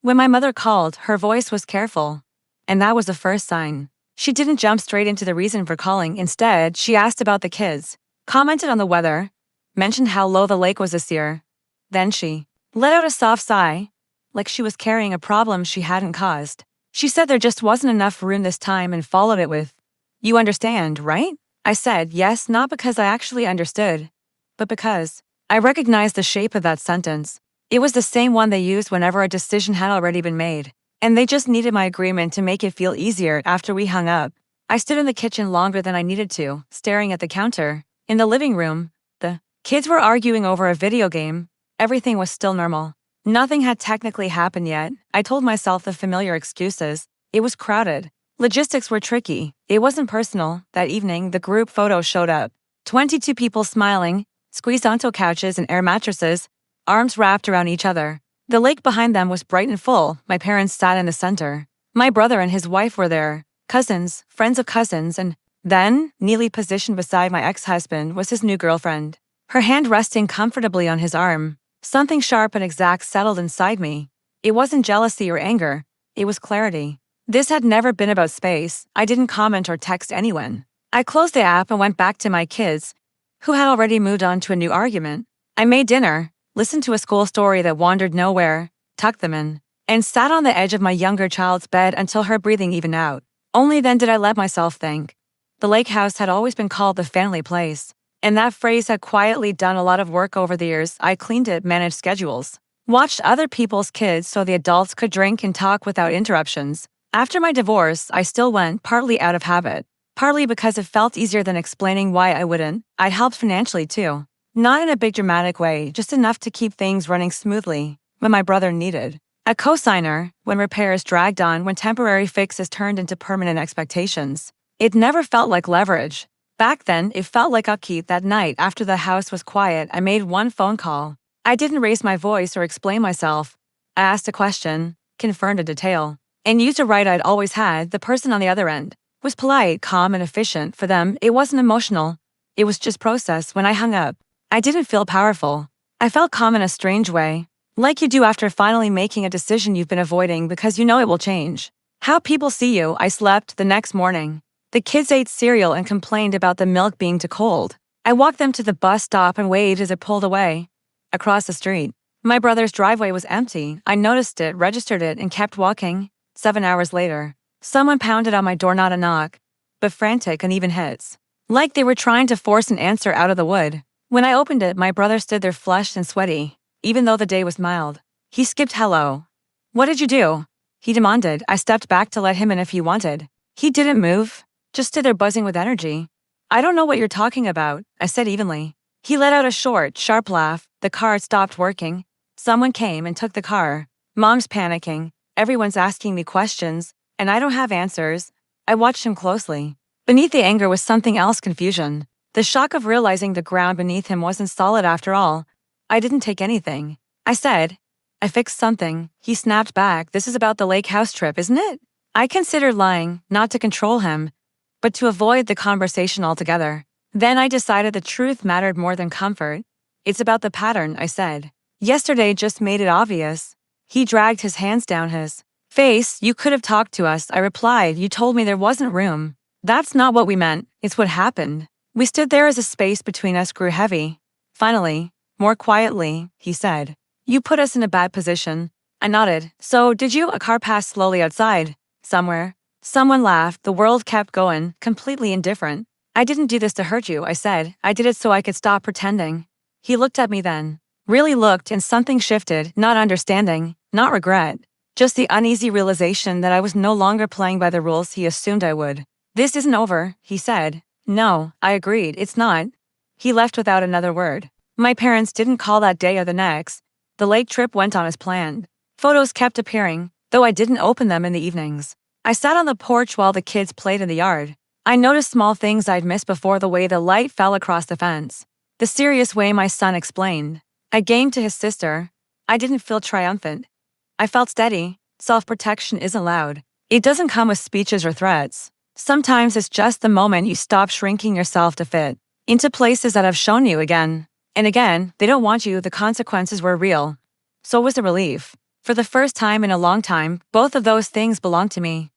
When my mother called, her voice was careful. And that was the first sign. She didn't jump straight into the reason for calling. Instead, she asked about the kids, commented on the weather, mentioned how low the lake was this year. Then she let out a soft sigh, like she was carrying a problem she hadn't caused. She said there just wasn't enough room this time and followed it with, "You understand, right?" I said yes, not because I actually understood, but because I recognized the shape of that sentence. It was the same one they used whenever a decision had already been made, and they just needed my agreement to make it feel easier after we hung up. I stood in the kitchen longer than I needed to, staring at the counter. In the living room, the kids were arguing over a video game. Everything was still normal. Nothing had technically happened yet. I told myself the familiar excuses. It was crowded. Logistics were tricky. It wasn't personal. That evening, the group photo showed up. 22 people smiling, squeezed onto couches and air mattresses, arms wrapped around each other. The lake behind them was bright and full. My parents sat in the center. My brother and his wife were there. Cousins, friends of cousins, and then, neatly positioned beside my ex-husband, was his new girlfriend. Her hand resting comfortably on his arm. Something sharp and exact settled inside me. It wasn't jealousy or anger. It was clarity. This had never been about space. I didn't comment or text anyone. I closed the app and went back to my kids, who had already moved on to a new argument. I made dinner, listened to a school story that wandered nowhere, tucked them in, and sat on the edge of my younger child's bed until her breathing evened out. Only then did I let myself think. The lake house had always been called the family place, and that phrase had quietly done a lot of work over the years. I cleaned it, managed schedules, watched other people's kids so the adults could drink and talk without interruptions. After my divorce, I still went, partly out of habit, partly because it felt easier than explaining why I wouldn't. I'd helped financially too. Not in a big dramatic way, just enough to keep things running smoothly when my brother needed a cosigner, when repairs dragged on, when temporary fixes turned into permanent expectations. It never felt like leverage. Back then, it felt like upkeep. That night, after the house was quiet, I made one phone call. I didn't raise my voice or explain myself. I asked a question, confirmed a detail, and used a right I'd always had. The person on the other end was polite, calm, and efficient. For them, it wasn't emotional. It was just process. When I hung up, I didn't feel powerful. I felt calm in a strange way, like you do after finally making a decision you've been avoiding because you know it will change how people see you. I slept the next morning. The kids ate cereal and complained about the milk being too cold. I walked them to the bus stop and waved as it pulled away. Across the street, my brother's driveway was empty. I noticed it, registered it, and kept walking. 7 hours later, someone pounded on my door, not a knock, but frantic, uneven hits, like they were trying to force an answer out of the wood. When I opened it, my brother stood there flushed and sweaty, even though the day was mild. He skipped hello. "What did you do?" he demanded. I stepped back to let him in if he wanted. He didn't move, just stood there buzzing with energy. "I don't know what you're talking about," I said evenly. He let out a short, sharp laugh. The car stopped working. Someone came and took the car. Mom's panicking. Everyone's asking me questions, and I don't have answers. I watched him closely. Beneath the anger was something else, confusion. The shock of realizing the ground beneath him wasn't solid after all. I didn't take anything. I said, "I fixed something." He snapped back. "This is about the lake house trip, isn't it?" I considered lying, not to control him, but to avoid the conversation altogether. Then I decided the truth mattered more than comfort. "It's about the pattern," I said. "Yesterday just made it obvious." He dragged his hands down his face. "You could have talked to us," I replied. "You told me there wasn't room." "That's not what we meant. It's what happened." We stood there as the space between us grew heavy. Finally, more quietly, he said, "You put us in a bad position." I nodded. "So, did you?" A car passed slowly outside. Somewhere. Someone laughed. The world kept going, completely indifferent. "I didn't do this to hurt you," I said. "I did it so I could stop pretending." He looked at me then. Really looked, and something shifted. Not understanding, not regret. Just the uneasy realization that I was no longer playing by the rules he assumed I would. "This isn't over," he said. "No," I agreed. "It's not." He left without another word. My parents didn't call that day or the next. The lake trip went on as planned. Photos kept appearing, though I didn't open them in the evenings. I sat on the porch while the kids played in the yard. I noticed small things I'd missed before: the way the light fell across the fence, the serious way my son explained a game to his sister. I didn't feel triumphant. I felt steady. Self-protection isn't loud. It doesn't come with speeches or threats. Sometimes it's just the moment you stop shrinking yourself to fit into places that have shown you again and again they don't want you. The consequences were real. So was the relief. For the first time in a long time, both of those things belong to me.